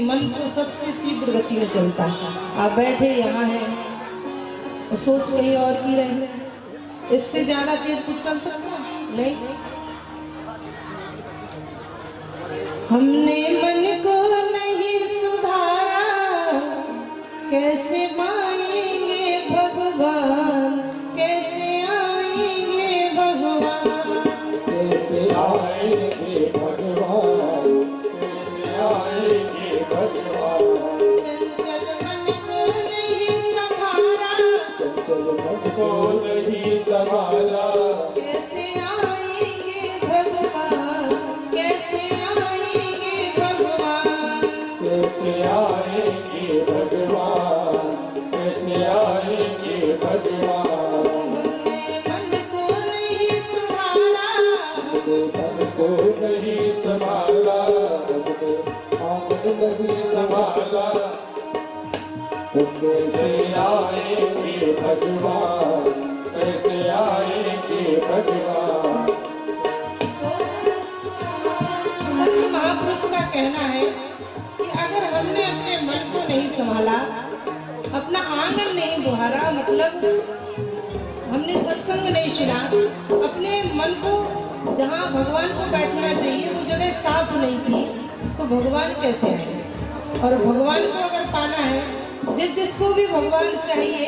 मन तो सबसे तीव्र गति में चलता है। आप बैठे यहाँ हैं और सोच कहीं और की रहे, इससे ज्यादा तेज कुछ चल सकता है? नहीं। हमने मन को नहीं सुधारा, कैसे पाएंगे भगवान, कैसे आएंगे भगवान, कैसे आएंगे भगवान, कैसे आएंगे भगवान। चंचल मन को नहीं संभाला, चंचल मन को नहीं संभाला, कैसे आएंगे भगवान, कैसे आएंगे भगवान, कैसे आएंगे भगवान, कैसे आएंगे भगवान। हमने मन को नहीं संभाला, मन को नहीं संभाला, आंगन नहीं संभाला, कैसे आएंगे भगवान, कैसे आएंगे भगवान। संत महापुरुष का कहना है कि अगर हमने अपने मन को नहीं संभाला, अपना आंगन नहीं बुहारा, मतलब हमने सत्संग नहीं सुना, अपने मन को जहाँ भगवान को बैठना चाहिए वो जगह साफ नहीं की, तो भगवान कैसे आए? और भगवान को अगर पाना है, जिसको भी भगवान चाहिए,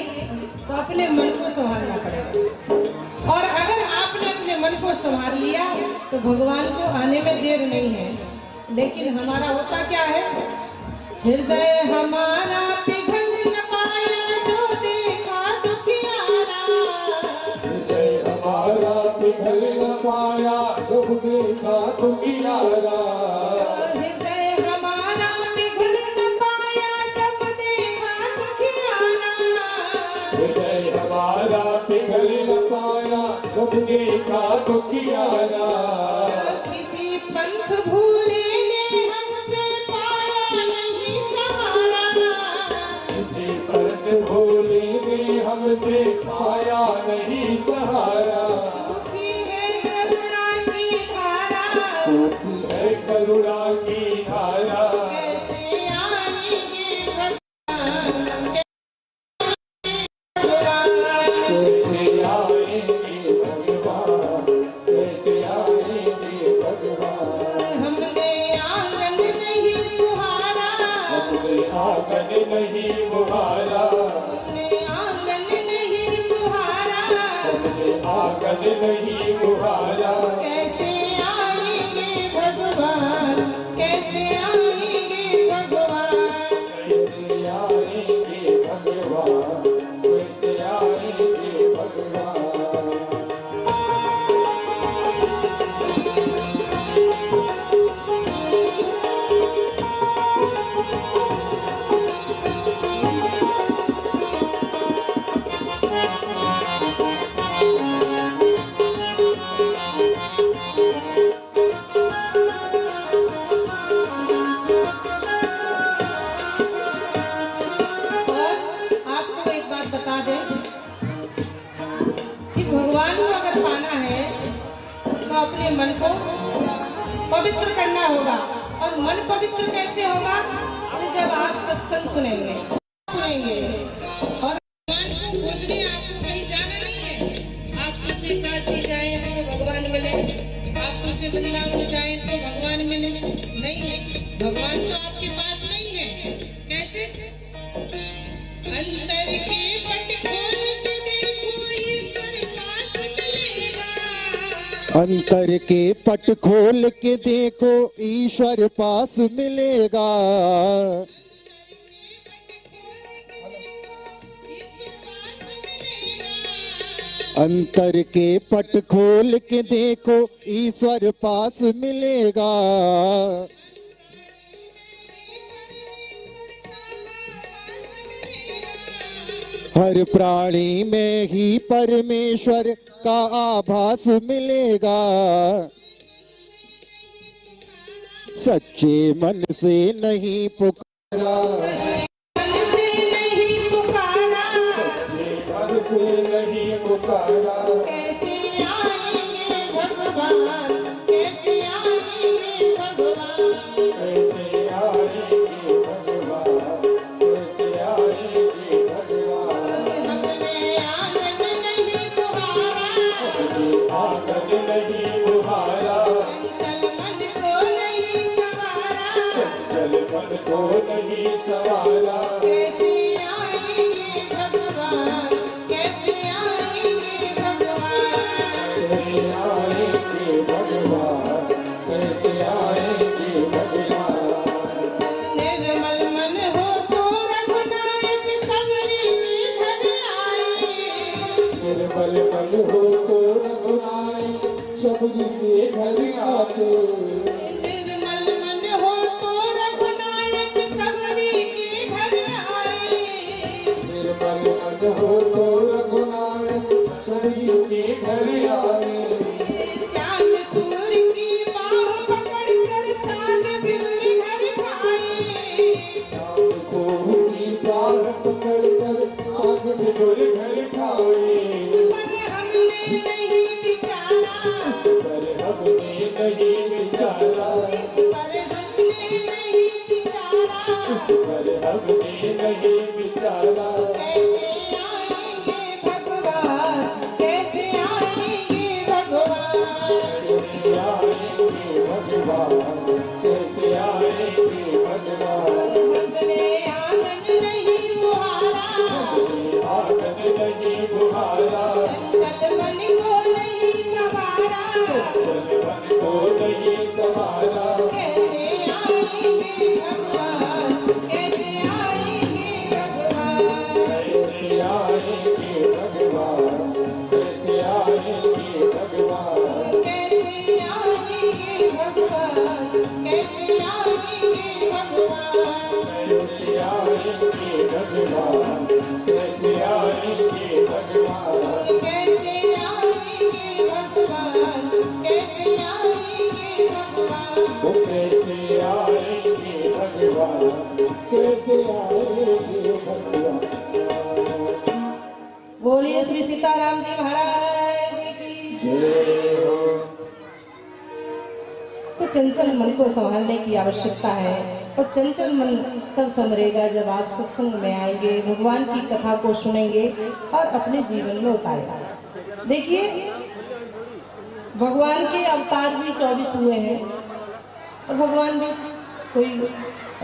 तो अपने मन को संभालना पड़ेगा। और अगर आपने अपने मन को संभाल लिया तो भगवान को आने में देर नहीं है। लेकिन हमारा होता क्या है? हृदय हमारा पिघल न पाया जो देखा दुखियारा, हृदय हमारा पिघल न पाया जब देखा दुखियारा, हृदय हमारा पिघल न पाया जब देखा दुखियारा, हृदय हमारा पिघल न पाया जब देखा दुखियारा। किसी पंथ भूले ने हमसे पाया नहीं सहारा, किसी पंथ भोले ने हमसे पाया नहीं सहारा, सूखी है करुणा की धारा, सूखी है करुणा की धारा। कैसे आएंगे भगवान, कैसे आएंगे भगवान, कैसे आएंगे भगवान। हमने आंगन नहीं बुहारा, हमने आंगन नहीं बुहारा, हमने आंगन नहीं बुहारा, हमने आंगन नहीं बुहारा। कैसे आएंगे भगवान, कैसे आएंगे भगवान। कैसे आएंगे भगवान, कैसे आएंगे भगवान। आपको एक बात बता दें कि भगवान को अगर पाना है तो अपने मन को पवित्र करना होगा। और मन पवित्र कैसे होगा? तो जब आप सत्संग सुनेंगे और भगवान को खोजने आपको कहीं जाना नहीं है। आप सोचे काशी जाए तो भगवान मिले, आप सोचे वृंदावन जाए तो भगवान मिले, नहीं, भगवान तो आपके पास नहीं है। कैसे? अंतर के पट खोल के देखो ईश्वर पास मिलेगा, अंतर के पट खोल के देखो ईश्वर पास मिलेगा, अंतर के पट खोल के देखो ईश्वर पास मिलेगा। हर प्राणी में ही परमेश्वर का आभास मिलेगा, सच्चे मन से नहीं पुकारा, मन से नहीं पुकारा, सच्चे मन से नहीं पुकारा। कैसे आएंगे भगवान, कैसे आएंगे भगवान, कैसे आएंगे मन को नहीं सवारा। कैसे आएंगे भगवान, कैसे आएंगे भगवान, कैसे आएंगे भगवान, कैसे आएंगे भगवान। निर्मल मन हो तो रघुनायक सबरी के घर आए। निर्मल मन हो तो रघुनायक सबरी के घर आते। निर्मल मन हो तो रघुनायक सबरी के घर आए। निर्मल मन हो तो रघुनायक सबरी के घर आए। श्याम सूर्य की बाह पकड़ कर साग बिहुर घर खाए। शाम सूर्य की बाह पकड़ कर साग बिहुर घर खाए। इस पर हमने नहीं विचारा, पर हमने नहीं विचारा, इस पर हमने नहीं विचारा। पर हमने नहीं विचारा। कैसे आएंगे भगवान, कैसे आएंगे भगवान, कैसे आएंगे भगवान, कैसे आएंगे भगवान। हमने आंगन नहीं बुहारा, आंगन नहीं बुहारा, चंचल मन को नहीं सवारा। चल मन को नहीं सवारा। कैसे आएंगे भगवान, कैसे आएंगे भगवान, कैसे आएंगे भगवान, कैसे आएंगे भगवान। कैसे आएंगे भगवान, कैसे आएंगे भगवान, कैसे आएंगे भगवान, कैसे आएंगे भगवान। कैसे आएंगे भगवान, कैसे आएंगे भगवान। वो कैसे आएंगे भगवान, कैसे आएंगे भगवान। बोलिए श्री सीताराम जी महाराज की। जय हो। तो चंचल मन को संभालने की आवश्यकता है, और चंचल मन तब संभरेगा जब आप सत्संग में आएंगे, भगवान की कथा को सुनेंगे और अपने जीवन में उतारेंगे। देखिए, भगवान के अवतार भी 24 हुए हैं, और भगवान भी कोई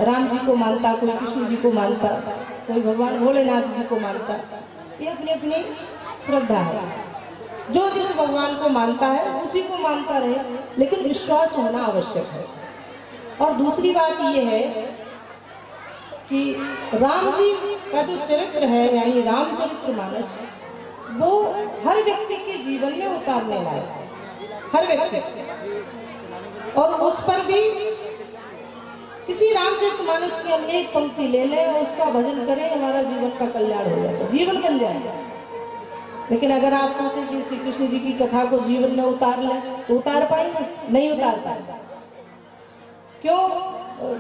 राम जी को मानता, कोई कृष्ण जी को मानता, कोई भगवान भोलेनाथ जी को मानता। ये अपनी अपनी श्रद्धा है। जो जिस भगवान को मानता है उसी को मानता रहे, लेकिन विश्वास होना आवश्यक है। और दूसरी बात ये है कि राम जी का जो चरित्र है, यानी रामचरितमानस, वो हर व्यक्ति के जीवन में उतारने लायक है, हर व्यक्ति। और उस पर भी किसी रामचरितमानस की हम एक पंक्ति ले लें और उसका भजन करें, हमारा जीवन का कल्याण हो जाएगा, जीवन बन जाएगा। लेकिन अगर आप सोचें कि श्री कृष्ण जी की कथा को जीवन में उतार लें, तो उतार पाएंगे? नहीं उतार पाएंगे। क्यों?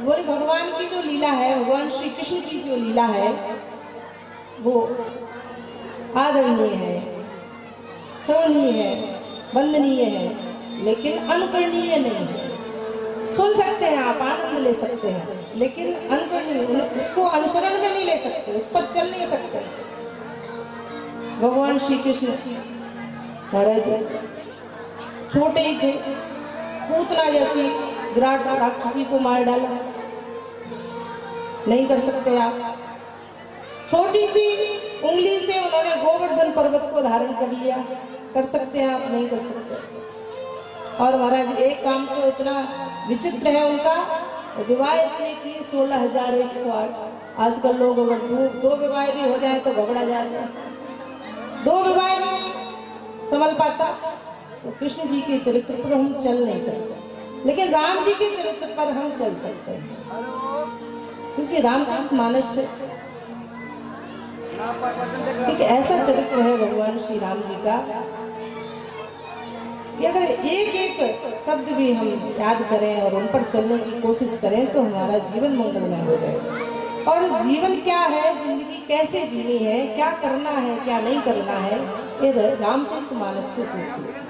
बोले भगवान की जो लीला है, भगवान श्री कृष्ण की जो लीला है, वो आदरणीय है, श्रवणीय है, वंदनीय है, लेकिन अनुकरणीय नहीं है। सुन सकते हैं आप, आनंद ले सकते हैं, लेकिन अनुकरणीय, उसको अनुसरण में नहीं ले सकते, उस पर चल नहीं सकते। भगवान श्री कृष्ण महाराज छोटे ही थे, पूतना जैसी विराट राक्षसी को मार डाला, नहीं कर सकते आप। छोटी सी उंगली से उन्होंने गोवर्धन पर्वत को धारण कर लिया, कर सकते हैं आप? नहीं कर सकते। और महाराज एक काम तो इतना विचित्र है उनका, विवाह इतने की 16,108। आजकल लोग अगर दो विवाह भी हो जाए तो घबरा जाते हैं, दो विवाह में संभल पाता। तो कृष्ण जी के चरित्र पर हम चल नहीं सकते, लेकिन राम जी के चरित्र पर हम चल सकते हैं, क्योंकि रामचरितमानस एक ऐसा चरित्र है भगवान श्री राम जी का कि अगर एक एक शब्द भी हम याद करें और उन पर चलने की कोशिश करें तो हमारा जीवन मंगलमय हो जाएगा। और जीवन क्या है, जिंदगी कैसे जीनी है, क्या करना है, क्या नहीं करना है, ये रामचरितमानस से सीखिए।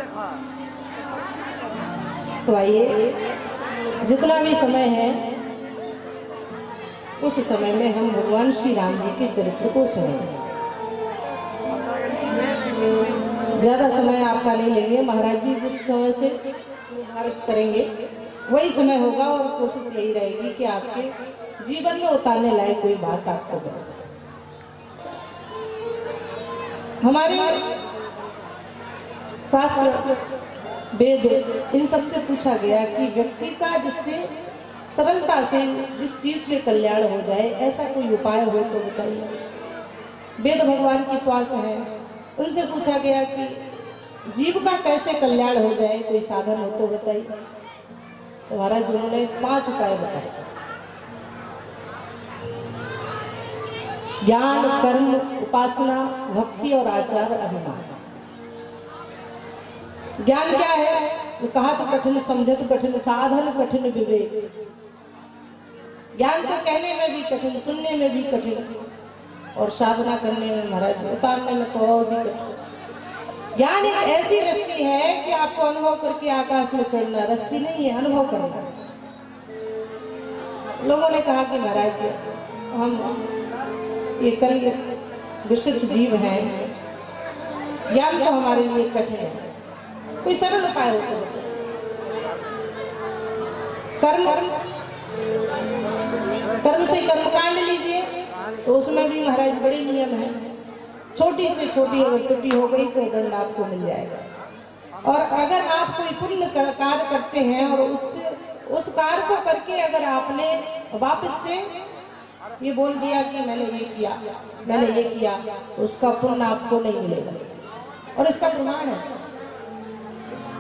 तो आइए, जितना भी समय है उस समय में हम भगवान श्री राम जी के चरित्र को सुनेंगे। ज्यादा समय आपका नहीं लेंगे, महाराज जी जिस समय से भारत करेंगे वही समय होगा और कोशिश यही रहेगी कि आपके जीवन में उतारने लायक कोई बात आपको मिले। हमारे शास्त्र वेद इन सबसे पूछा गया कि व्यक्ति का जिससे सरलता से जिस चीज से कल्याण हो जाए ऐसा कोई उपाय हो तो बताइए। वेद भगवान की श्वास है, उनसे पूछा गया कि जीव का कैसे कल्याण हो जाए कोई साधन हो तो बताइए। तो महाराज उन्होंने 5 उपाय बताए। ज्ञान, कर्म, उपासना, भक्ति और आचार, अभिमान। ज्ञान क्या है? वो कहा तो कठिन, समझत कठिन, साधन कठिन, विवेक। ज्ञान तो कहने में भी कठिन, सुनने में भी कठिन और साधना करने में महाराज उतारने में तो और भी कठिन। ज्ञान एक ऐसी रस्सी है कि आपको अनुभव करके आकाश में चढ़ना, रस्सी नहीं है, अनुभव करना। लोगों ने कहा कि महाराज हम ये कल विशिष्ट जीव हैं, ज्ञान तो हमारे लिए कठिन है, कोई सरल उपाय हो तो कर्म से कर्मकांड लीजिए तो उसमें भी महाराज बड़े नियम है। छोटी से छोटी अगर त्रुटि हो गई तो दंड आपको मिल जाएगा। और अगर आप कोई पुण्य कार्य करते हैं और उस कार्य को करके अगर आपने वापस से ये बोल दिया कि मैंने ये किया तो उसका पुण्य आपको नहीं मिलेगा। और इसका प्रमाण है,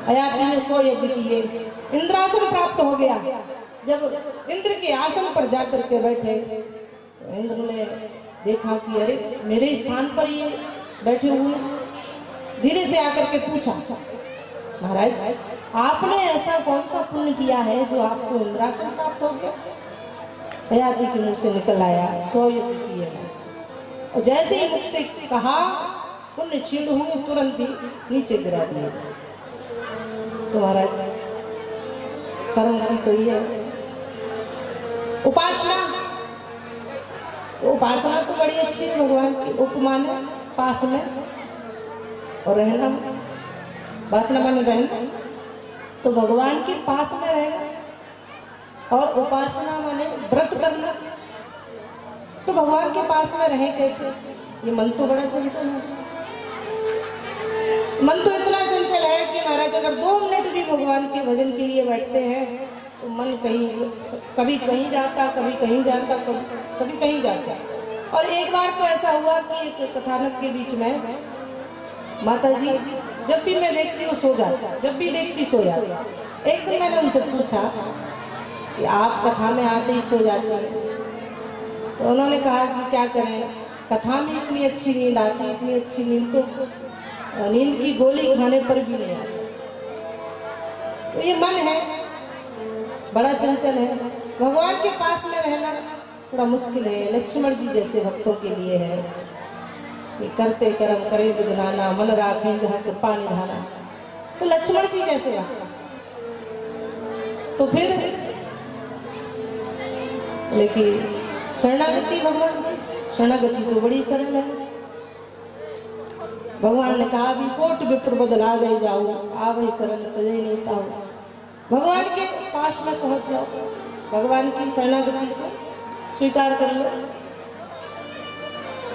अयाति ने 100 यज्ञ किए, इंद्रासन प्राप्त हो गया। जब इंद्र के आसन पर जाकर के बैठे तो इंद्र ने देखा कि अरे मेरे स्थान पर ये बैठे हुए। धीरे से आकर के पूछा, महाराज आपने ऐसा कौन सा पुण्य किया है जो आपको इंद्रासन प्राप्त हो गया? अयाति के मुंह से निकल आया 100 यज्ञ किए हैं। और जैसे ही मुख से कहा पुण्य छीण हुए, तुरंत ही नीचे गिरा दिए। तो महाराज कर्म की तो ये उपासना, तो उपासना तो बड़ी अच्छी है, भगवान की उपमान पास में और रहना, वासना माने रहना, तो भगवान के पास में रहना और उपासना माने व्रत करना। तो भगवान के पास में रहे कैसे? ये मन तो बड़ा चंचल है, मन तो इतना चंचल है कि महाराज अगर 2 मिनट भी भगवान के भजन के लिए बैठते हैं तो मन कभी कहीं जाता, कभी कहीं जाता, कभी कहीं जाता। और एक बार तो ऐसा हुआ कि एक कथानक के बीच में माता जी जब भी मैं देखती हूँ सो जाता, जब भी देखती सो जाता। एक दिन मैंने उनसे पूछा कि आप कथा में आते ही सो जाते हैं, तो उन्होंने कहा कि क्या करें, कथा में इतनी अच्छी नींद आती, इतनी अच्छी नींद तो नींद की गोली खाने पर भी नहीं आती। तो ये मन है, बड़ा चंचल है। भगवान के पास में रहना थोड़ा मुश्किल है। लक्ष्मण जी जैसे भक्तों के लिए है कि करते कर्म करे बुझनाना, मन राखे जहाँ कृपा निधाना। तो लक्ष्मण जी जैसे भक्त, तो फिर लेकिन शरणागति, भगवान की शरणागति तो बड़ी सरल है। भगवान ने कहा भी कोट विप्र बदला गए जाओ, आ भाई सरल तजय नहीं पाओ। भगवान के पास में पहुंच जाओ, भगवान की शरणागति को स्वीकार कर लो।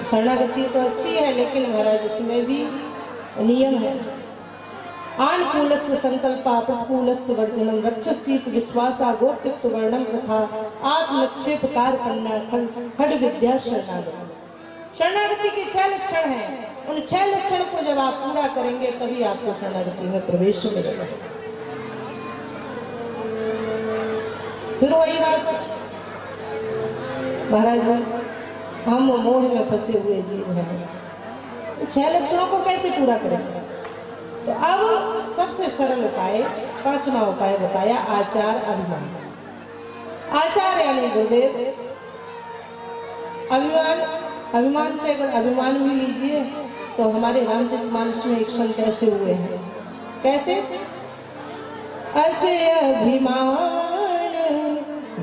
शरणागति तो अच्छी है लेकिन महाराज उसमें भी नियम है। आनुकूलस्य संकल्पा प्रतिकूलस्य वर्जनम, रक्षस्तीत विश्वासा गोप्तित्व वर्णम तथा आत्मक्षेप कार्य करना खड विद्या शरणागति। शरणागति के 6 लक्षण हैं। उन 6 लक्षण को जब आप पूरा करेंगे तभी आपको शरणागति में प्रवेश मिलेगा। फिर वही बात, महाराज हम मोह में फंसे हुए जीव हैं, 6 लक्षणों को कैसे पूरा करेंगे? तो अब सबसे सरल उपाय, 5वां उपाय बताया, आचार अभिमान। आचार यानी गुरुदेव, अभिमान से अगर अभिमान भी लीजिए तो हमारे रामचरितमानस में एक संत ऐसे हुए हैं। कैसे? असे अभिमान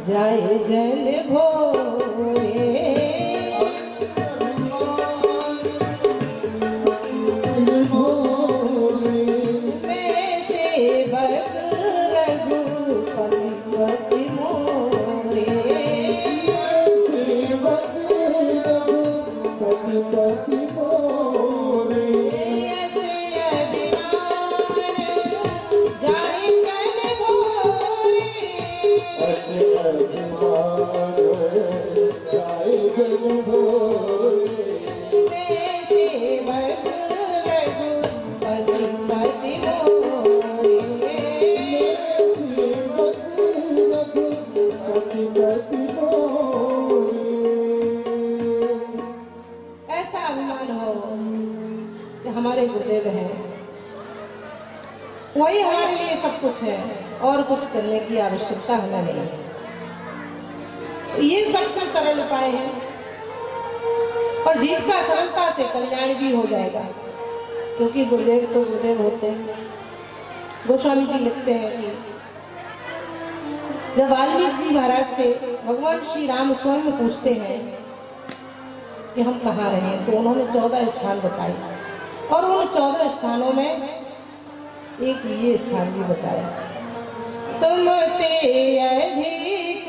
जाए जल भोरे, मैं सेवक रघुपति जाए जन भोरे मैं सेवक रघुपति पति मोरे। ऐसा अभिमान हो कि हमारे गुरुदेव हैं, वही हमारे लिए सब कुछ है और कुछ करने की आवश्यकता हमें नहीं है। तो ये सबसे सरल उपाय है और जीव का सरलता से कल्याण भी हो जाएगा, क्योंकि गुरुदेव तो गुरुदेव होते हैं। गोस्वामी जी लिखते हैं कि जब वाल्मीकि जी महाराज से भगवान श्री राम स्वयं पूछते हैं कि हम कहाँ रहे, तो उन्होंने 14 स्थान बताए और उन 14 स्थानों में एक ये स्थान भी बताया, तुम ते अधिक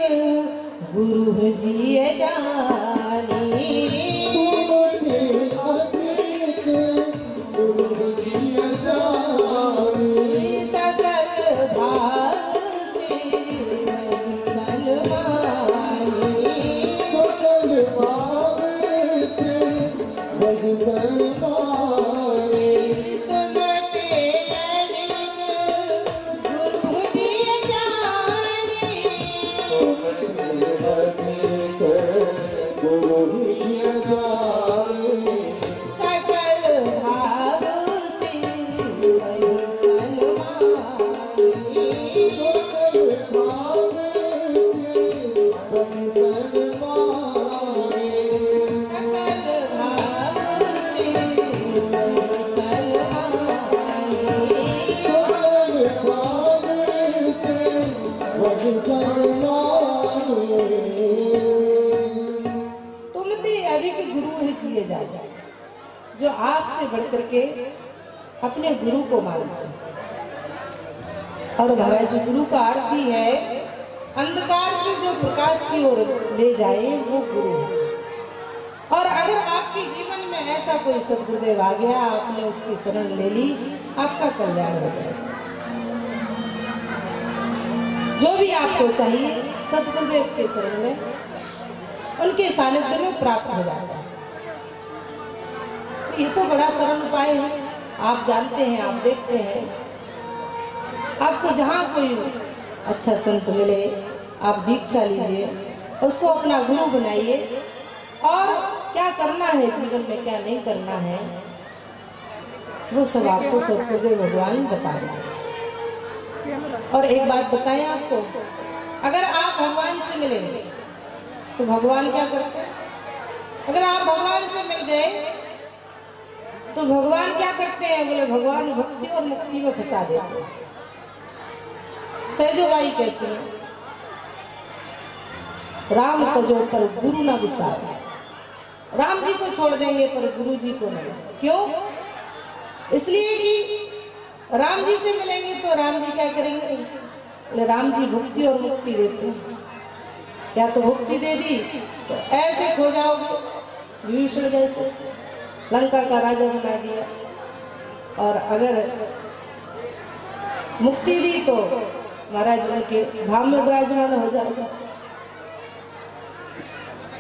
गुरु जी जानी, सकल भाव से सलमानी, सकल भाव से सलमानी, तुम ते अधिक गुरु जी जानी, गुरु जी जानी, सकल भाव से सलमानी, सकल भाव से सलमानी, सकल भाव से सलमानी। सकल भाव से तुम ते अधिक गुरु है जिए जाए, जो आपसे बढ़कर के अपने गुरु को मानते हैं। और महाराज जी, गुरु का अर्थ ही है अंधकार से जो प्रकाश की ओर ले जाए, वो गुरु है। और अगर आपके जीवन में ऐसा कोई सदगुरुदेव आ गया, आपने उसकी शरण ले ली, आपका कल्याण हो जाएगा। जो भी आपको चाहिए सदगुरुदेव के शरण में, उनके सानिध्य में प्राप्त हो जाता है। ये तो बड़ा सरल उपाय है, आप जानते हैं, आप देखते हैं। आपको जहाँ कोई अच्छा संत मिले, आप दीक्षा लीजिए, उसको अपना गुरु बनाइए, और क्या करना है जीवन में, क्या नहीं करना है, वो सब आपको सदगुरुदेव भगवान बता रहे हैं। और एक बात बताएं आपको, अगर आप भगवान से मिलेंगे तो भगवान क्या करते हैं? अगर आप भगवान से मिल गए तो भगवान क्या करते हैं? बोले भगवान भक्ति और मुक्ति में फंसा देते हैं। सहजोबाई कहती है, राम तजो पर गुरु ना विसार। राम जी को छोड़ देंगे पर गुरु जी को नहीं। क्यों? इसलिए कि राम जी से मिलेंगे तो राम जी क्या करेंगे? बोले राम जी भक्ति और मुक्ति देते हैं। या तो भक्ति दे दी तो ऐसे खो जाओगे, विभीषण जैसे लंका का राजा बना दिया, और अगर मुक्ति दी तो महाराज उनके धाम में विराजमान हो जाएगा।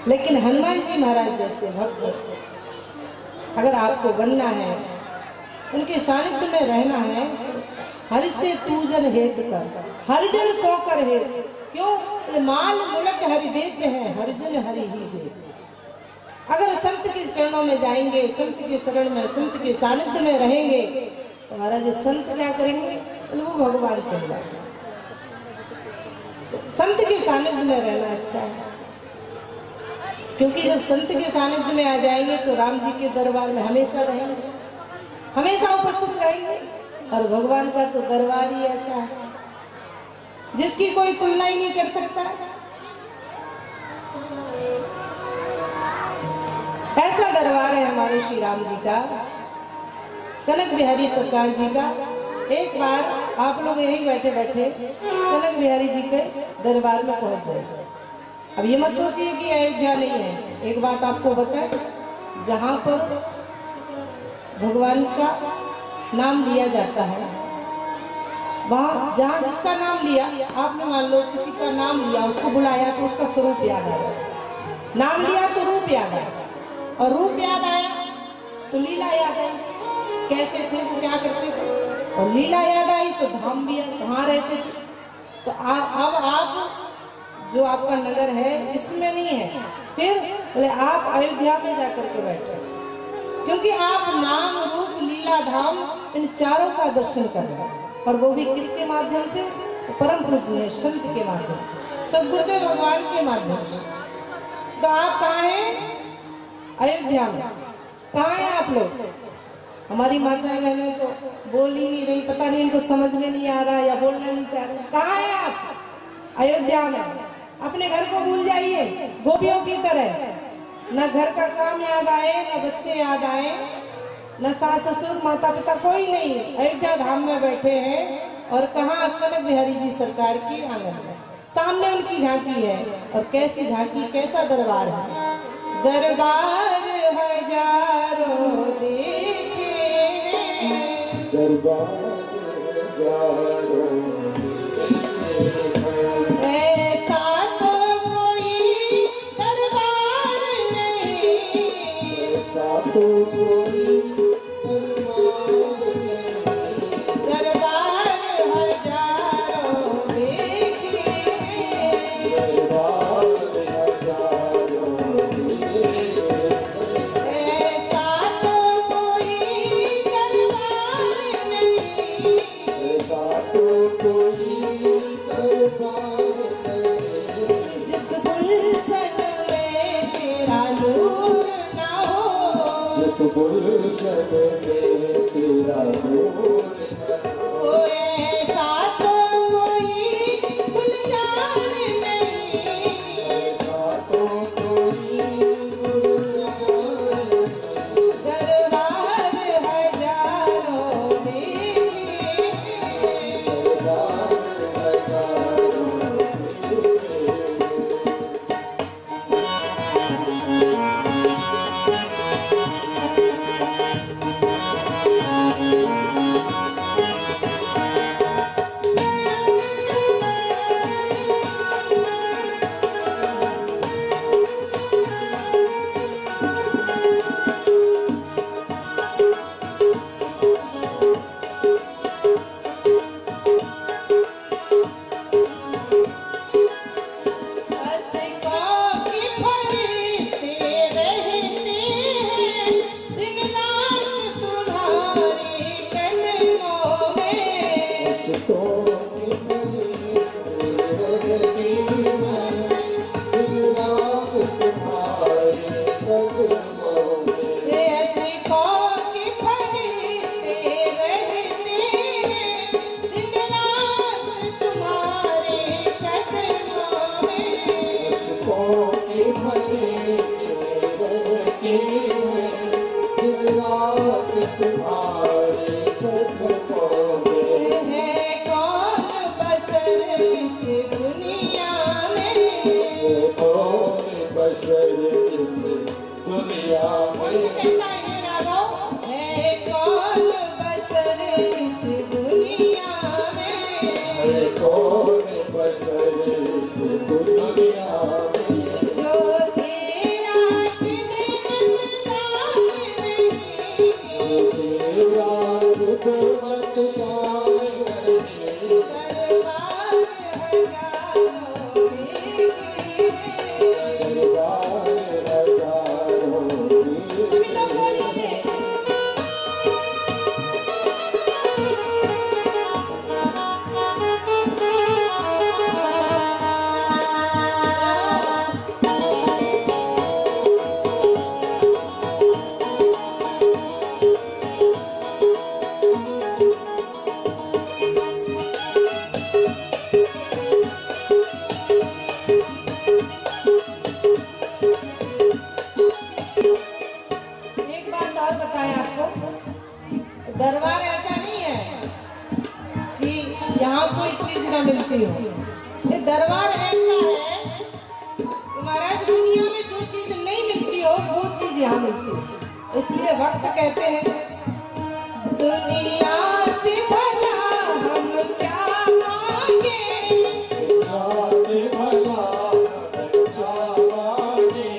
लेकिन हनुमान जी महाराज जैसे भक्त अगर आपको बनना है, उनके सानिध्य में रहना है, हरि से पूजन हेत कर, हरिजन सोकर हेत। क्यों? माल मुलक हरि देते हैं, हरिजन हरि ही देते। अगर संत के चरणों में जाएंगे, संत के शरण में, संत के सानिध्य में रहेंगे, तो महाराज संत क्या करेंगे? वो भगवान से मिलेंगे। तो संत के सानिध्य में रहना अच्छा है, क्योंकि जब संत के सानिध्य में आ जाएंगे तो राम जी के दरबार में हमेशा रहेंगे, हमेशा उपस्थित रहेंगे। और भगवान का तो दरबार ही ऐसा है जिसकी कोई तुलना ही नहीं कर सकता। ऐसा दरबार है हमारे श्री राम जी का, कनक बिहारी सरकार जी का। एक बार आप लोग यहीं बैठे बैठे कनक बिहारी जी के दरबार में पहुंच जाए। अब ये मत सोचिए कि अयोध्या नहीं है। एक बात आपको बताएं, जहाँ पर भगवान का नाम लिया जाता है, वहाँ जहाँ जिसका नाम लिया, आपने मान लो किसी का नाम लिया, उसको बुलाया तो उसका स्वरूप याद आया। नाम लिया तो रूप याद आया, और रूप याद आया तो लीला याद आई, कैसे थे क्या करते थे, और लीला याद आई तो धाम भी कहाँ रहते थे। तो अब आप जो आपका नगर है इसमें नहीं है, फिर बोले आप अयोध्या में जाकर के बैठे, क्योंकि आप नाम रूप लीला धाम इन चारों का दर्शन कर रहे हैं, और वो भी किसके माध्यम से, परम पूज्य संत के माध्यम से, सदगुरुदेव भगवान के माध्यम से। तो आप कहाँ हैं? अयोध्या में। कहाँ हैं आप लोग? हमारी माता बहने तो बोल ही नहीं रही, पता नहीं इनको समझ में नहीं आ रहा या बोलना नहीं चाह रहे। कहाँ हैं आप? अयोध्या में। अपने घर को भूल जाइए गोपियों की तरह, न घर का काम याद आए, न बच्चे याद आए, न सास ससुर माता पिता, कोई नहीं। अयोध्या धाम में बैठे हैं, और कहाँ कनक बिहारी जी सरकार की आंगन में, सामने उनकी झांकी है। और कैसी झांकी, कैसा दरबार है, दरबार हजारों देखे हैं, दरबार हजारों ऐसा तो कोई दरबार नहीं, ऐसा तो कोई दरबार नहीं, दरबार हजारों देखे हैं, दरबार हजारों ऐसा तो कोई दरबार नहीं, ऐसा तो कोई दरबार नहीं, जिस गुलशन में तेरा नूर ना हो, जिस गुलशन में तेरा नूर ओ ऐसा तो कोई गुलजार नहीं, ऐसा तो कोई गुलजार नहीं, दरबार हजारों देखे हैं। दरबार हजारों असिकों के फरिश्ते रहते हैं दिन रात तुम्हारे कदमों में, तो रहती मैं दिन रात तुम्हारे कदमों में, असिकों के फरिश्ते रहते हैं दिन रात तुम्हारे कदमों में, मुझको की फरिश्ते रहती मैं दिन रात तुम्हारे कदमों में, है कौन बसर इस दुनिया में, कौन बशर इस दुनिया कौन में, कहता है राघव, है कौन बसर इस दुनिया में, कौन बशर इस दुनिया में, जो तेरा खिदमतगार नहीं, तेरा खिदमतगार नहीं, दरबार हजारों देखे हैं। दरबार हजारों सभी लोग बोलिए, एक बात और बताएं आपको, दरबार ऐसा नहीं है कि यहाँ कोई चीज ना मिलती हो। ये दरबार ऐसा है कि महाराज दुनिया में जो चीज नहीं मिलती हो वो चीज यहाँ मिलती है। इसलिए भक्त कहते हैं, दुनिया से भला हम क्या मांगे, दुनिया से भला क्या मांगे,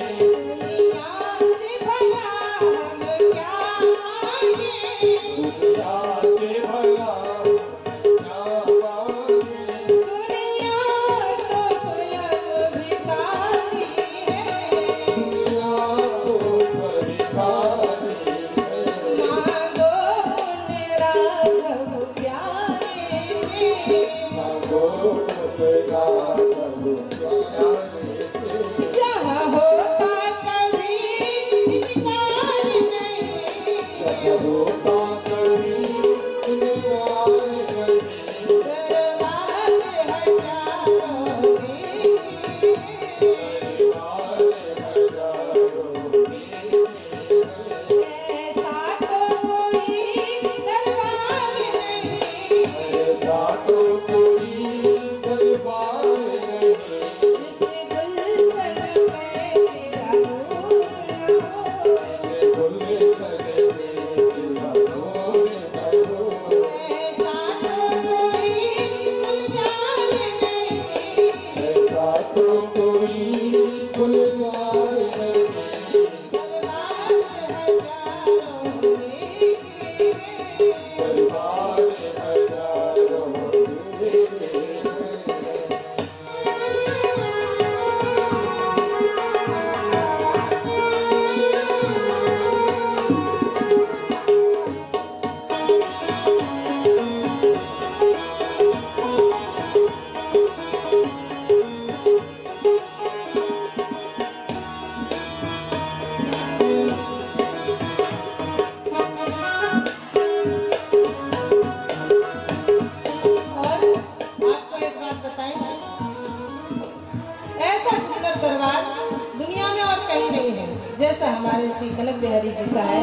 जैसा हमारे श्री कनक बिहारी जी का है,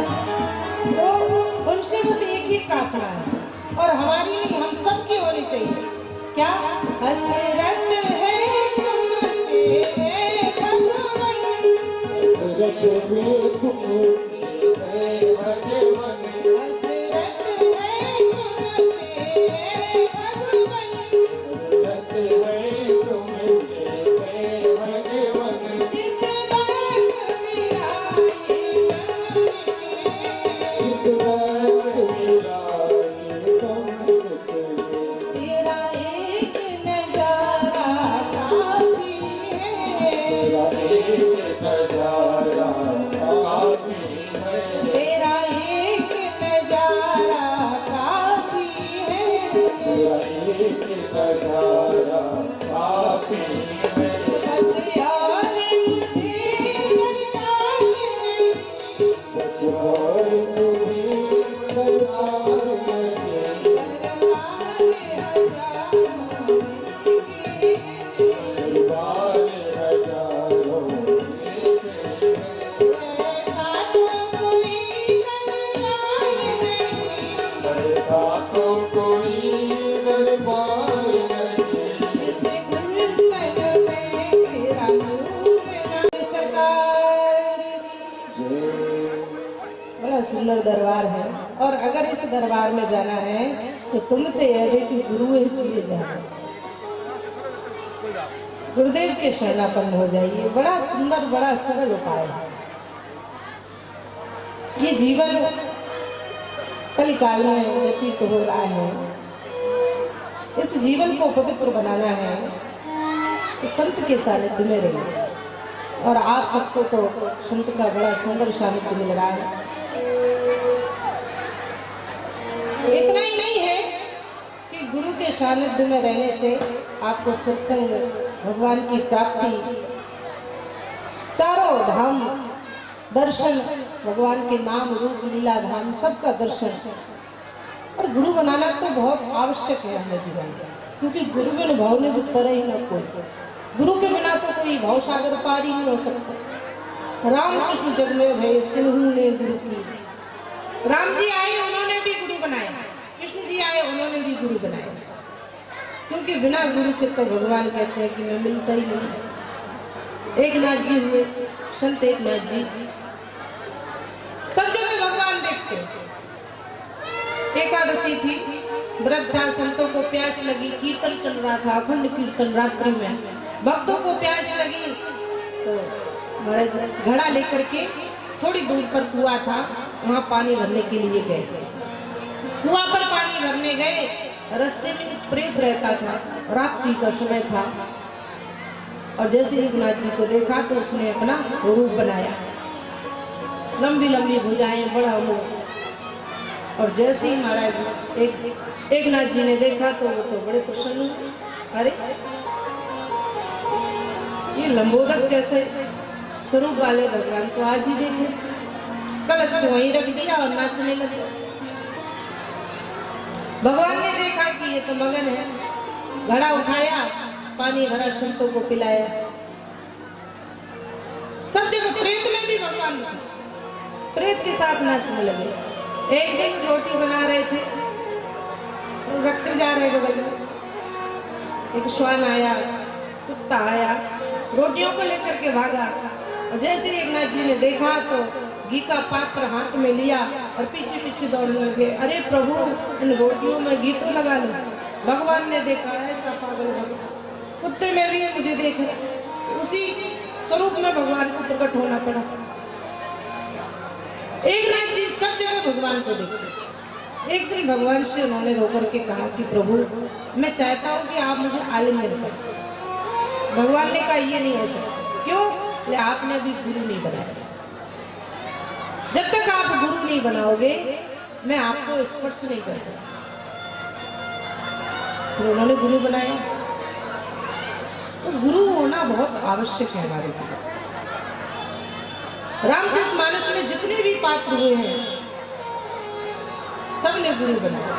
तो उनसे बस एक ही प्रार्थना है और हमारी नहीं, हम सबकी होनी चाहिए। क्या हसरत है तुमसे भगवान, हसरत है तुमसे भगवान, हसरत है तुमसे भगवान, हसरत है तुमसे भगवान, जिस बात मेरा ये इस बार मेरा ये कम निकले, तेरा एक नजारा काफी है, तेरा एक नजारा काफी है, तेरा एक नजारा काफी है, तेरा एक नजारा काफी है, बस यार मुझे दरकार में, बस और मुझे दरबार में दरबार हजारों के, दरबार हजारों के ऐसा तो कोई दरबार नहीं, ऐसा तो कोई दरबार नहीं, जिस गुलशन में तेरा नूर ना सरकार। जय बड़ा सुंदर दरबार है, और अगर इस दरबार में जाना है तो तुम ते अधिक गुरु चाहिए जाना, गुरुदेव के शरणापन्न हो जाइए। बड़ा सुंदर, बड़ा सरल उपाय है। ये जीवन कलिकाल में व्यतीत हो रहा है, इस जीवन को पवित्र बनाना है तो संत के सानिध्य में रहिए, और आप सबको तो संत का बड़ा सुंदर सानिध्य मिल रहा है। इतना ही नहीं है कि गुरु के सानिध्य में रहने से आपको सत्संग, भगवान की प्राप्ति, चारों धाम दर्शन, भगवान के नाम रूप लीला धाम सबका दर्शन, और गुरु बनाना तो बहुत आवश्यक है हमारे जीवन में, क्योंकि गुरु बिन भाव ने तरह ही न कोई, गुरु के बिना तो कोई भाव सागर पार ही नहीं हो सकता। राम कृष्ण जग में भय तिन्हू ने गुरु की, राम जी आए उन्होंने भी गुरु बनाया, कृष्ण जी आए उन्होंने भी गुरु बनाया, क्योंकि बिना गुरु के तो भगवान कहते हैं कि मैं मिलता ही नहीं। एक नाथ जी हुए, संत एक नाथ जी, सब जगह भगवान देखते। एकादशी थी, व्रत था, संतों को प्यास लगी, कीर्तन चल रहा था, अखंड कीर्तन रात्रि में, भक्तों को प्यास लगी तो महाराज घड़ा लेकर के थोड़ी दूर पर कुआं था, वहां पानी भरने के लिए गए। कुआं पर पानी भरने गए, रास्ते में एक प्रेत रहता था, रात्रि का समय था, और जैसे ही नाथ जी को देखा तो उसने अपना रूप बनाया, लंबी लंबी भुजाएं, बड़ा मुंह, और जैसे ही महाराज एक नाथ जी ने देखा तो वो तो बड़े प्रसन्न हुए। अरे ये लंबोदर जैसे स्वरूप वाले भगवान तो आज ही देखे, कलश को वहीं रख दिया और नाचने लगे। भगवान ने देखा कि ये तो मगन है, घड़ा उठाया, पानी भरा, संतों को पिलाया। सब जगह प्रेत में भी भगवान प्रेत के साथ नाचने लगे। एक दिन रोटी बना रहे थे, रखते जा रहे बगल में, एक श्वान आया, कुत्ता आया, रोटियों को लेकर के भागा, और जैसे एक नाथ जी ने देखा तो घी का पात्र हाथ में लिया और पीछे पीछे दौड़ने लगे। अरे प्रभु, इन रोटियों में घी तो लगा लो। भगवान ने देखा, ऐसा पागल भगवान, कुत्ते में भी मुझे देख रहे, उसी स्वरूप में भगवान को प्रकट होना पड़ा। एक नाथ जी सब जगह भगवान को देखते। एक दिन भगवान से उन्होंने रोकर के कहा कि प्रभु, मैं चाहता हूँ कि आप मुझे आलिंगन करें। भगवान ने कहा ये नहीं हो सकता। क्यों? बोले आपने अभी गुरु नहीं बनाया, जब तक आप गुरु नहीं बनाओगे मैं आपको स्पर्श नहीं कर सकता। तो उन्होंने गुरु बनाया। तो गुरु होना बहुत आवश्यक है हमारे जीवन। रामचरितमानस में जितने भी पात्र हुए हैं सब ने गुरु बनाया,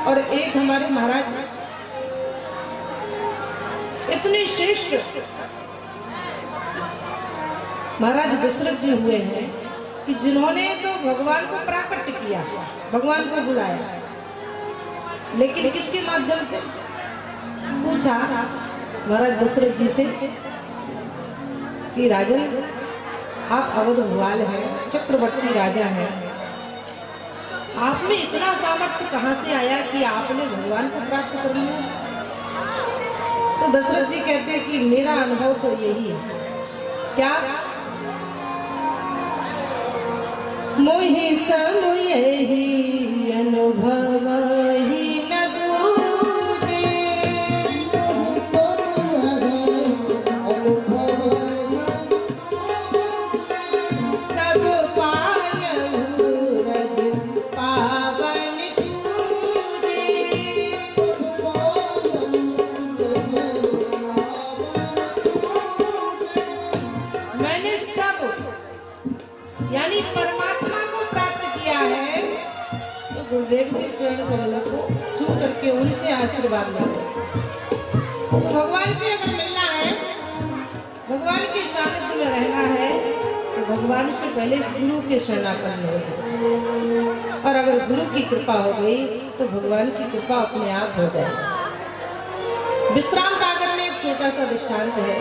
और एक हमारे महाराज इतने श्रेष्ठ महाराज दशरथ जी हुए हैं कि जिन्होंने तो भगवान को प्राकट्य किया, भगवान को बुलाया, लेकिन किसके माध्यम से? पूछा महाराज दशरथ जी से कि राजन, आप अवध भुआल हैं, चक्रवर्ती राजा हैं, आप में इतना सामर्थ्य कहां से आया कि आपने भगवान को प्राप्त कर लिया? तो दशरथ जी कहते हैं कि मेरा अनुभव तो यही है। क्या? मोहि सम यही अनुभव ही न दूजे, सब पायहु रज पावन पूजे। मैंने सब यानी परमात्मा को प्राप्त किया है, तो गुरुदेव के चरण कमलों को छू करके उनसे आशीर्वाद लेंगे। तो भगवान से अगर मिलना है, भगवान के सानिध्य में रहना है, तो भगवान से पहले गुरु के शरणापन्न होगा, और अगर गुरु की कृपा हो गई तो भगवान की कृपा अपने आप हो जाएगी। विश्राम सागर में एक छोटा सा दृष्टांत है।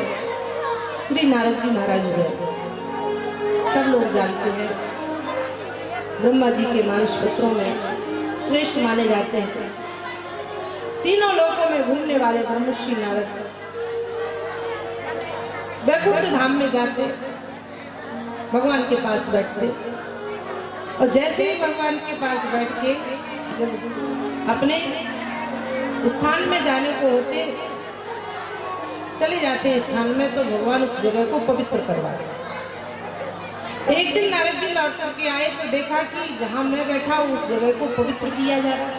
श्री नारद जी महाराज हुए, सब लोग जानते हैं, ब्रह्मा जी के मानस पुत्रों में श्रेष्ठ माने जाते हैं। तीनों लोकों में घूमने वाले ब्रह्मर्षि नारद वैकुंठ धाम में जाते, भगवान के पास बैठते, और जैसे ही भगवान के पास बैठ के जब अपने स्थान में जाने को होते, चले जाते स्थान में, तो भगवान उस जगह को पवित्र करवाते। एक दिन नारद जी लौट करके आए तो देखा कि जहां मैं बैठा हूं उस जगह को पवित्र किया जा रहा है।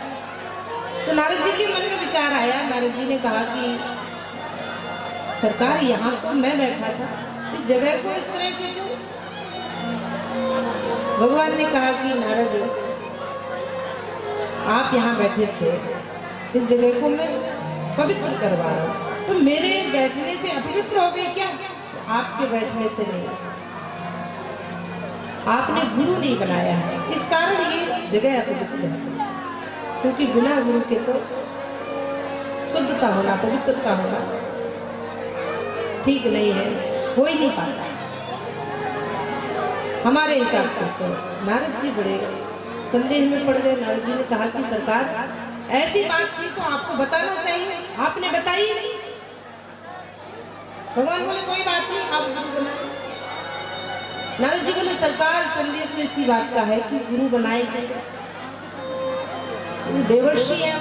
तो नारद जी के मन में विचार आया। नारद जी ने कहा कि सरकार, यहाँ तो मैं बैठा था, इस जगह को इस तरह से क्यों? भगवान ने कहा कि नारद, आप यहाँ बैठे थे, इस जगह को मैं पवित्र करवा रहा हूँ, तो मेरे बैठने से अपवित्र हो गई क्या? आपके बैठने से नहीं, आपने गुरु नहीं बनाया है, इस कारण ये जगह अपवित्र है। क्योंकि बिना गुरु के तो शुद्धता होना, पवित्रता होना ठीक नहीं है, हो ही नहीं पाता हमारे हिसाब से। तो नारद जी बड़े संदेह में पड़ गए। नारद जी ने कहा कि सरकार, ऐसी बात थी तो आपको बताना चाहिए, आपने बताई नहीं। भगवान बोले कोई बात नहीं, आप गुरु बनाए। नारद जी बोले सरकार, संदेह तो इसी बात का है कि गुरु बनाए कैसे? देवर्षि है,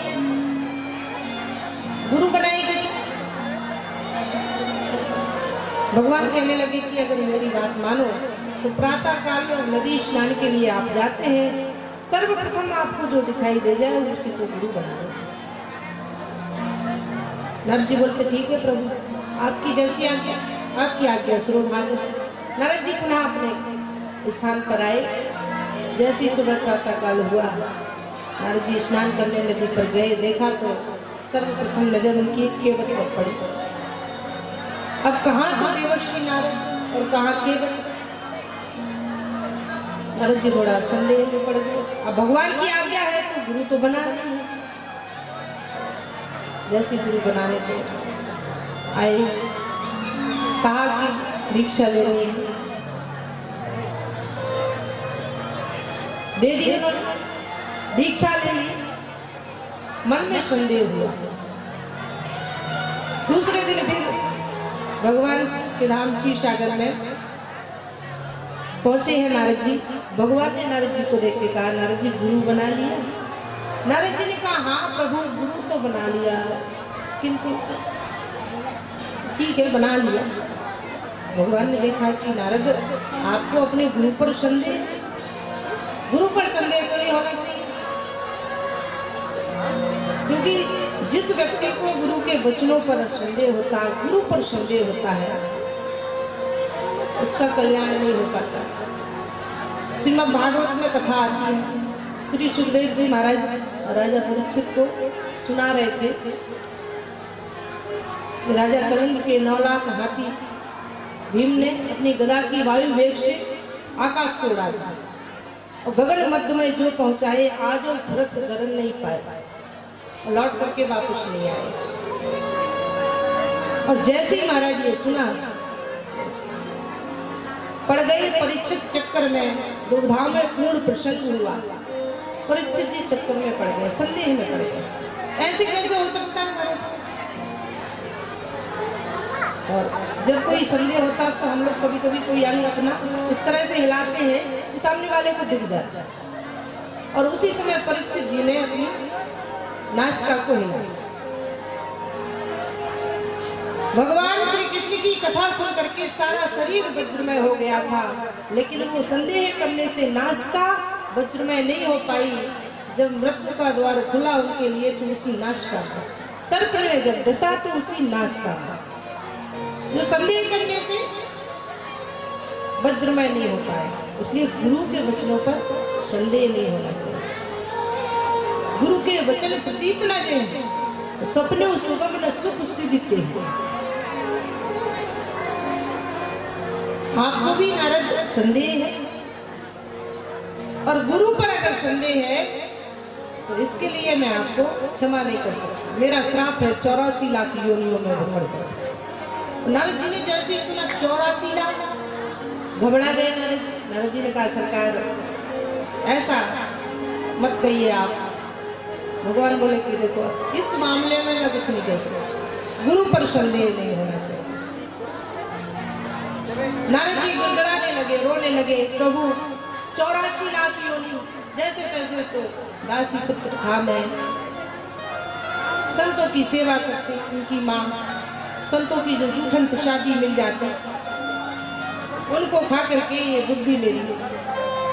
गुरु बनाए कैसे? भगवान कहने लगे कि अगर मेरी बात मानो तो प्रातः काल में नदी स्नान के लिए आप जाते हैं, सर्वप्रथम आपको जो दिखाई दे जाए उसी को गुरु बना दो। नारद जी बोलते ठीक है प्रभु, आपकी जैसी आज्ञा, आपकी आज्ञा शिरोधार्य। नारद जी पुनः अपने स्थान पर आए। जैसी सुबह प्रातः काल हुआ, नारद जी स्नान करने नदी पर गए, देखा तो सर्वप्रथम नजर उनकी केवट पर पड़ी। अब कहाँ तो देवर्षि नारद और कहाँ केवट? नारद जी थोड़ा संदेह में पड़ गए। अब भगवान की आज्ञा है तो गुरु तो बना नहीं है। जैसे गुरु बनाने को आए, कहा कि दीक्षा लेनी है, दे दी, दीक्षा ले ली। मन में संदेह हुआ। दूसरे दिन फिर भगवान श्री राम जी सागर में पहुंचे हैं नारद जी। भगवान ने नारद जी को देख के कहा, नारद जी गुरु बना लिया? नारद जी ने कहा हाँ प्रभु, गुरु तो बना लिया, किंतु ठीक है बना लिया। भगवान ने देखा कि नारद, आपको अपने गुरु पर संदेह, गुरु पर संदेह तो नहीं होना चाहिए, क्योंकि जिस व्यक्ति को गुरु के वचनों पर संदेह होता है, गुरु पर संदेह होता है, उसका कल्याण नहीं हो पाता। श्रीमद् भागवत में कथा आती है, श्री सुखदेव जी महाराज राजा परीक्षित को सुना रहे थे। राजा कलिंग के 9 लाख हाथी भीम ने अपनी गदा की वायु वेग से आकाश को उड़ा दिया और गगन मध्य में जो पहुंचाए आज और भरत गगन नहीं पाए और लौट करके वापस नहीं आए। और जैसे ही महाराज ये सुना पड़ गए परीक्षित चक्कर में, दुविधा में पूर्ण प्रसन्न हुआ। परीक्षित जी चक्कर में पड़ गए, संदेह में पड़ गए, ऐसे कैसे हो सकता है महाराज। और जब कोई संदेह होता तो हम लोग कभी कभी कोई अंग अपना इस तरह से हिलाते हैं कि सामने वाले को दिख जाता है। और उसी समय परीक्षित जी ने अपनी नासिका को हिलाया। भगवान श्री कृष्ण की कथा सुन करके सारा शरीर वज्रमय हो गया था, लेकिन वो संदेह करने से नासिका वज्रमय नहीं हो पाई। जब मृत्यु का द्वार खुला उनके लिए तो उसी नासिका था, सर्प ने जब डसा तो उसी नासिका था। जो संदेह करने से वज्रमय नहीं हो पाए, इसलिए गुरु के वचनों पर संदेह नहीं होना चाहिए। गुरु के वचन प्रतीत न जाए, सपने सुगम न सुख सिद्धते। आपको भी नारद संदेह है और गुरु पर अगर संदेह है तो इसके लिए मैं आपको क्षमा नहीं कर सकता। मेरा श्राप है 84 लाख योनियों में भ्रमण कर। नारद जी ने जैसे सुना 84 लाख, घबरा गए नारद जी। नारद जी ने कहा सरकार ऐसा मत कहिए आप। भगवान बोले कि देखो इस मामले में मैं कुछ नहीं कह सकता, गुरु पर संदेह नहीं होना चाहिए। नारद जी गिड़गिड़ाने लगे, रोने लगे, प्रभु 84 लाख योनि जैसे तैसे तो दासी पुत्र था मैं, संतों की सेवा करती, उनकी माँ संतों की जो जूठन प्रसादी मिल जाती उनको खा करके ये बुद्धि मेरी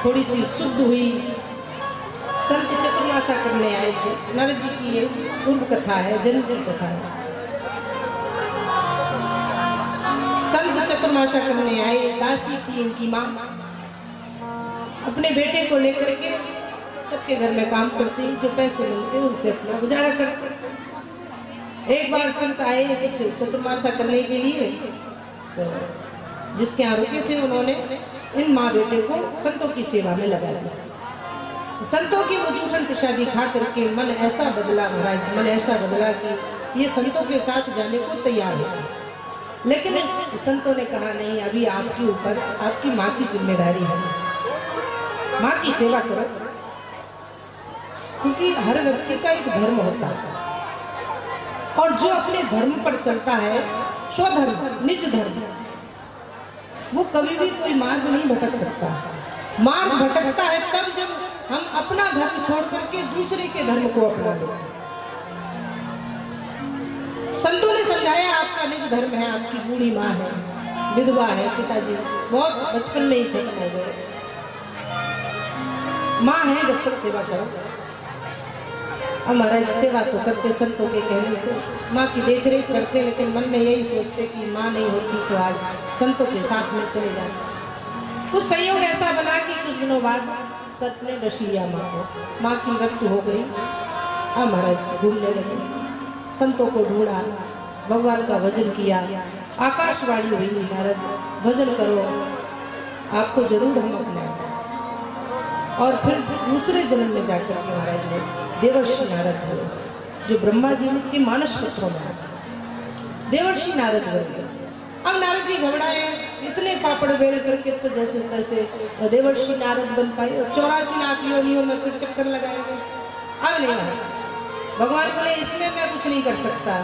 थोड़ी सी शुद्ध हुई। संत चतुर्मासा करने आए थे। नारद जी की ये पूर्व कथा है, जन्म की कथा है। संत चतुर्मासा करने आए, दासी थी इनकी माँ, अपने बेटे को लेकर के सबके घर में काम करती, जो पैसे मिलते उनसे अपना गुजारा करते। एक बार संत आए कुछ चतुर्मासा करने के लिए, तो जिसके यहाँ रुके थे उन्होंने इन माँ बेटे को संतों की सेवा में लगा दिया। संतों की वो जूठन प्रसादी खा करके मन ऐसा बदला महाराज, मन ऐसा बदला कि ये संतों के साथ जाने को तैयार है। लेकिन संतों ने कहा नहीं, अभी आपके ऊपर आपकी माँ की जिम्मेदारी है, माँ की सेवा करो। क्योंकि हर व्यक्ति का एक धर्म होता है और जो अपने धर्म पर चलता है, स्वधर्म निज धर्म, वो कभी भी कोई मार्ग नहीं भटक सकता। मार्ग भटकता है तब जब हम अपना धर्म छोड़ करके दूसरे के धर्म को अपना लेते हैं। संतों ने समझाया आपका निज धर्म है, आपकी बूढ़ी माँ है, विधवा है, पिताजी बहुत बचपन में ही खत्म हो गए, माँ है, जब तक सेवा करो। अब महाराज सेवा तो करते संतों के कहने से, माँ की देखरेख करते, लेकिन मन में यही सोचते कि माँ नहीं होती तो आज संतों के साथ में चले जाते। कुछ संयोग ऐसा बना कि कुछ दिनों बाद सच ने डस लिया माँ को, माँ की मृत्यु हो गई। अब महाराज घूमने लगे, संतों को ढूंढा, भगवान का भजन किया, आकाशवाणी हुई नारद भजन करो, आपको जरूर हम अपनाएंगे। और फिर दूसरे जन्म में जाकर के महाराज ने देवर्षि नारद हुए, जो ब्रह्मा जी के मानस पुत्रों में देवर्षि नारद हुए। अब नारद जी घबराए, इतने पापड़ बेल करके तो जैसे तैसे देवर्षि नारद बन पाए और 84 लाख योनियों में फिर चक्कर लगाएंगे। अब नहीं महाराज, भगवान बोले इसमें मैं कुछ नहीं कर सकता।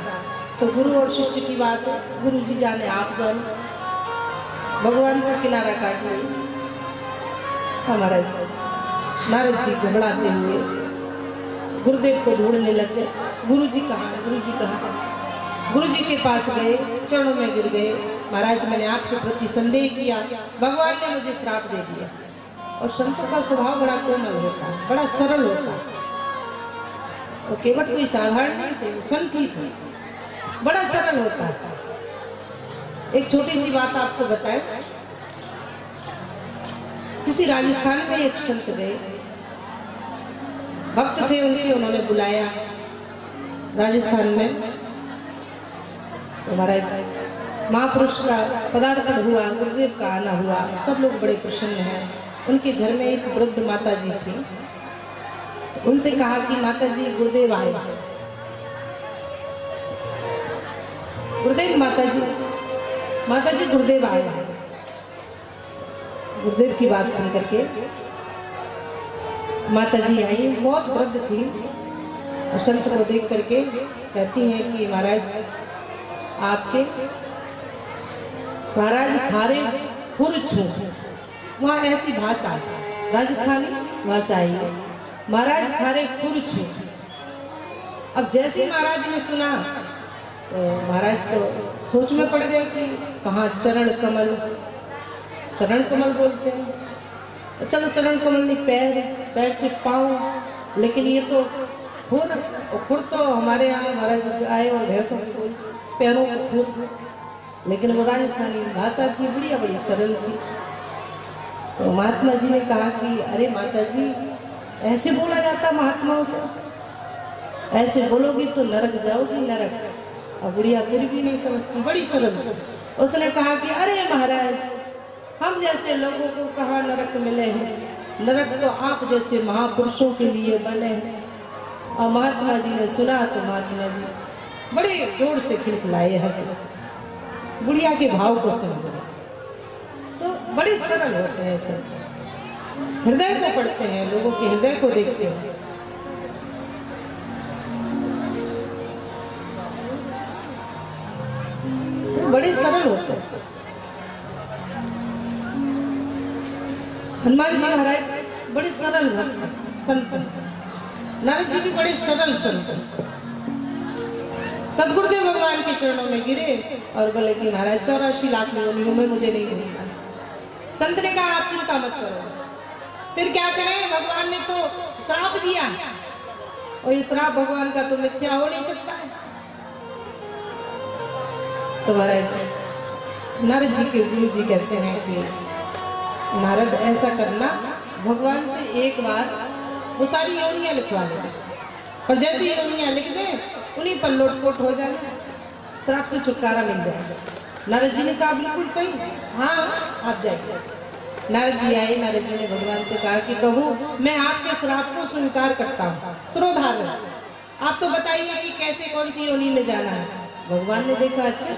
तो गुरु और शिष्य की बात है, गुरु जी जाने आप जाने, भगवान का किनारा काट लिया। हमारा नारद जी घबराते हुए गुरुदेव को ढूंढने लगे। गुरु जी कहाँ, गुरु जी कहाँ? गुरु जी के पास गए, चरणों में गिर गए, महाराज मैंने आपके प्रति संदेह किया, भगवान ने मुझे श्राप दे दिया। और संतों का स्वभाव बड़ा कोमल होता है, बड़ा सरल होता है, और केवट कोई साधारण नहीं थे, संत ही थे, बड़ा सरल होता है। एक छोटी सी बात आपको बताए, किसी राजस्थान में एक संत गए, भक्त थे उनके, उन्होंने बुलाया राजस्थान में। तो महाराज महापुरुष का पदार्पण हुआ, गुरुदेव का आना हुआ, सब लोग बड़े प्रसन्न हैं। उनके घर में एक वृद्ध माता जी थी। उनसे कहा कि माता जी गुरुदेव आए। गुरुदेव माता जी गुरुदेव आए। गुरुदेव की बात सुन करके माता जी आई, बहुत वृद्ध थी और संत को देख करके कहती हैं कि महाराज आपके महाराज थारे हुर छू, वहाँ ऐसी भाषा राजस्थानी भाषा है, महाराज थारे हुर छू। अब जैसे ही महाराज ने सुना तो महाराज तो सोच में पड़ गए कि कहाँ चरण कमल बोलते हैं, तो चलो चरण कमल नहीं, पैर से पाँव, लेकिन ये तो खुर तो हमारे यहाँ महाराज आए और भैंसों के पैरों को खुर, लेकिन वो राजस्थानी भाषा थी, बड़ी सरल थी। तो महात्मा जी ने कहा कि अरे माता जी ऐसे बोला जाता महात्माओं से, ऐसे बोलोगी तो नरक जाओगी, नरक। और बुढ़िया फिर भी नहीं समझती, बड़ी सरल थी। उसने कहा कि अरे महाराज हम जैसे लोगों को कहाँ नरक मिले हैं, नरक तो आप जैसे महापुरुषों के लिए बने हैं। और महात्मा जी ने सुना तो महात्मा जी बड़े जोर से खिलखिलाए, हंसे, बुढ़िया के भाव को समझे। तो बड़े सरल होते हैं सब, हृदय को पढ़ते हैं, लोगों के हृदय को देखते हैं। बड़े सरल होते हैं। हनुमान जी महाराज बड़े सरल संत, नारद जी भी बड़े सरल संत। सदगुरुदेव भगवान के चरणों में गिरे और बोले कि महाराज 84 लाख योनियों में मुझे नहीं मिलता। संत ने कहा आप चिंता मत करो। फिर क्या करें, भगवान ने तो श्राप दिया और ये श्राप भगवान का तो मिथ्या हो नहीं सकता है। तो महाराज नारद जी के गुरु जी कहते हैं कि नारद ऐसा करना, भगवान से एक बार वो सारी योनियां लिखवा लेना और जैसी योनियां लिख दें उन्हीं पर लोटपोट हो जाए, श्राप से छुटकारा मिल जाएगा। नारद जी ने कहा बिल्कुल सही, हाँ आप जाइए। नारद जी आए, नारद जी ने भगवान से कहा कि प्रभु मैं आपके श्राप को स्वीकार करता हूँ, श्रोधार हूँ, आप तो बताइए कि कैसे कौन सी योनि में जाना है। भगवान ने देखा अच्छा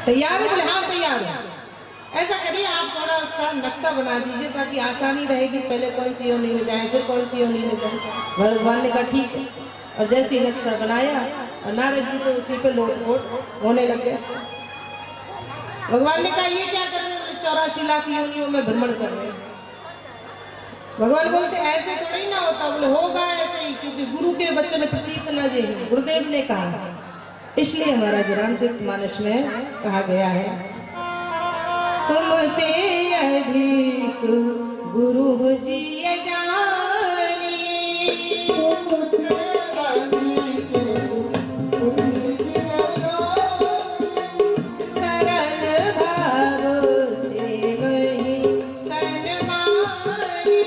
तैयार है, बोले हाँ तैयार है। ऐसा करिए आप थोड़ा उसका नक्शा बना दीजिए ताकि आसानी रहेगी, पहले कौन सी योनि में जाए फिर कौन सी योनि में जाए। भगवान ने कहा ठीक है, और जैसे ही नक्शा बनाया और नारद जी तो उसी पे लोटपोट होने लग गए। भगवान ने कहा ये क्या कर रहे हैं, 84 लाख योनियों में भ्रमण कर रहे हैं। भगवान बोलते ऐसे थोड़ा ही ना होता, बोले होगा ऐसे ही, क्योंकि गुरु के वचन प्रतीत न जे, गुरुदेव ने कहा। इसलिए हमारा रामचरितमानस में कहा गया है तुम ते अधिक गुरु जी जानी, सरल भाव से वही सन्मानी,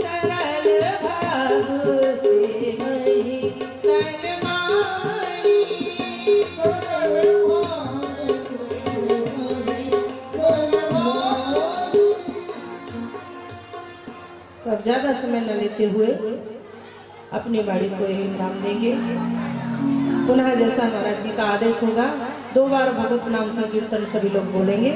सरल भाव से वही सन्मानी। तो अब ज्यादा समय न लेते हुए अपनी बाड़ी को ही नाम देंगे। पुनः जैसा महाराज जी का आदेश होगा 2 बार भगवत नाम संकीर्तन सभी लोग बोलेंगे।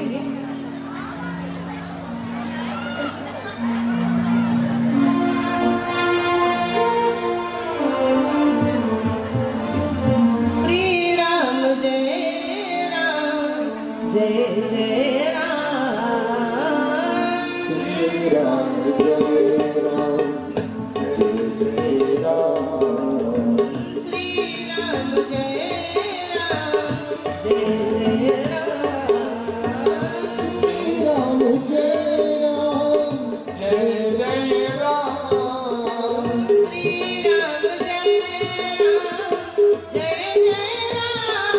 श्री राम जय राम जय जय राम, श्री राम जय राम जय राम, श्री राम जय राम जय जय राम, श्री राम जय राम जय जय राम, श्री राम जय राम जय जय राम,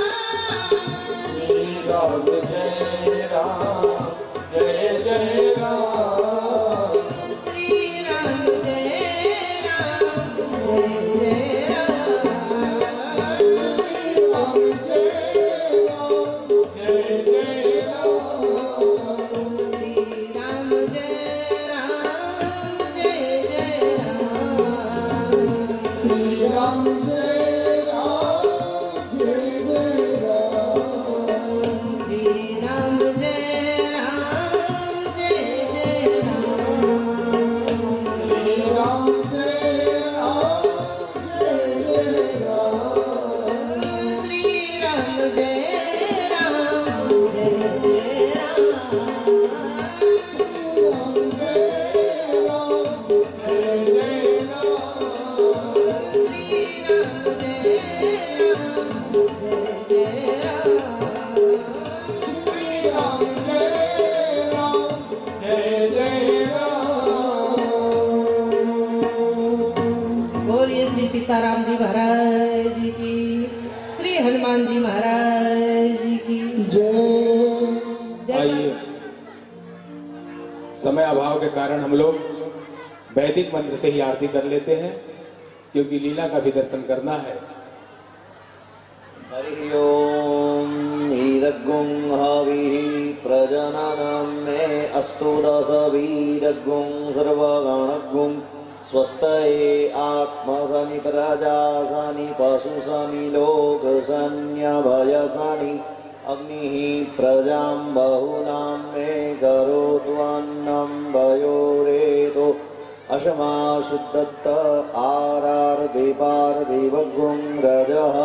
श्री राम जय राम जय जय राम, श्री राम जय राम राम जय राम जय जय राम श्री राम जय राम जय जय राम श्री राम जय राम जय जय राम श्री राम जय राम जय जय राम श्री राम जय राम जय जय राम श्री राम जय राम जय जय राम राम जय राम जय जय राम श्री राम जय राम जय जय राम श्री राम जय राम जय जय राम बोलिए श्री सीताराम जी महाराज जी की, श्री हनुमान जी महाराज जी की जय। आइए, समय अभाव के कारण हम लोग वैदिक मंत्र से ही आरती कर लेते हैं, क्योंकि लीला का भी दर्शन करना है। हरि ओम ईदग्गुं हविः प्रजननं मे अस्तु दशवीरग्गुं सर्वगणग्गुं स्वस्तये आत्मसनि प्रजासनि पशुसनि लोकसन्यभयसनि अग्निः प्रजां बहुनां मे करोत्वन्नं भयोरेतो अशमा शुद्धत्त आरार्दिपार्दिवग्गुं रजः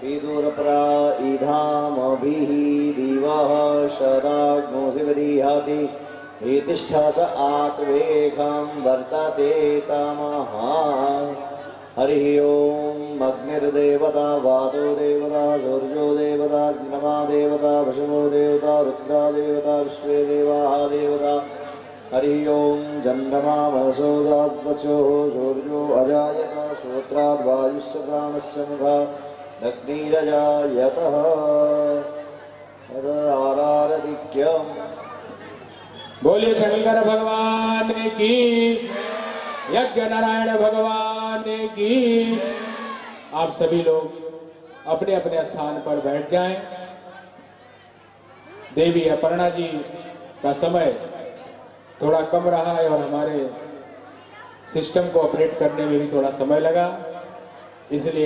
विदुरप्रा इधामभिः दिवः शदाग्नो शिवरिहति हितिष्ठ स आत्वेकं वर्तते तमः हरिः ओम अग्निर्देवता वातो देवता सूर्यो देवता नमा देवता वृषभो देवता रुद्रा देवता विश्वे देवाः देवता हरिः ओम चन्द्रमा मनसो दात्वचो सूर्यो अजायत श्रोत्राद् वायुस्य प्राणस्य मुखात् अग्निरजायतः आरारदिक्यम्। बोलिए शंकर भगवान की, यज्ञ नारायण भगवान की। आप सभी लोग अपने अपने स्थान पर बैठ जाएं। देवी अपर्णा जी का समय थोड़ा कम रहा है और हमारे सिस्टम को ऑपरेट करने में भी थोड़ा समय लगा, इसलिए